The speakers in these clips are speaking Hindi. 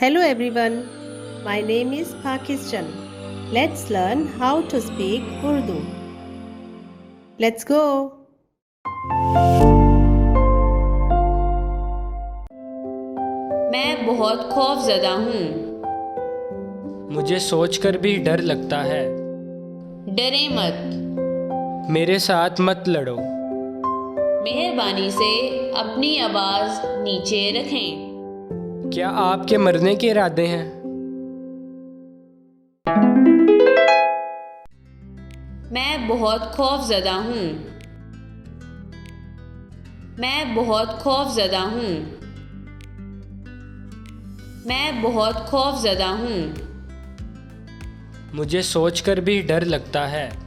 Hello everyone, my name is Pakistan. Let's learn how to speak Urdu. Let's go. मैं बहुत खौफज़दा हूँ। मुझे सोचकर भी डर लगता है। डरे मत। मेरे साथ मत लड़ो। मेहरबानी से अपनी आवाज़ नीचे रखें। क्या आपके मरने के इरादे हैं? मैं बहुत खौफज़दा हूँ। मैं बहुत खौफज़दा हूँ। मैं बहुत खौफज़दा हूँ। मुझे सोचकर भी डर लगता है।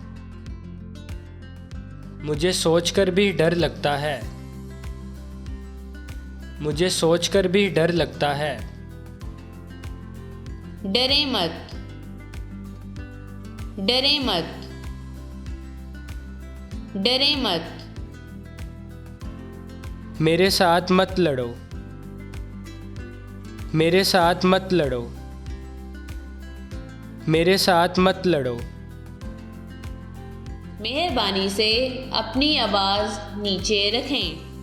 मुझे सोचकर भी डर लगता है। मुझे सोचकर भी डर लगता है। डरे मत। डरे मत। डरे मत। मेरे साथ मत लड़ो। मेरे साथ मत लड़ो। मेरे साथ मत लड़ो। मेहरबानी से अपनी आवाज़ नीचे रखें।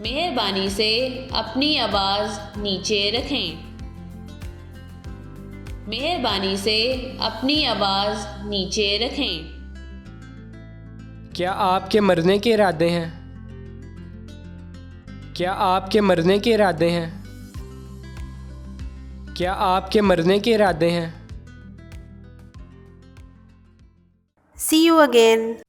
मेहरबानी से अपनी आवाज़ नीचे रखें। मेहरबानी से अपनी आवाज़ नीचे रखें। क्या आपके मरने के इरादे हैं? क्या आपके मरने के इरादे हैं? क्या आपके मरने के इरादे हैं? See you again.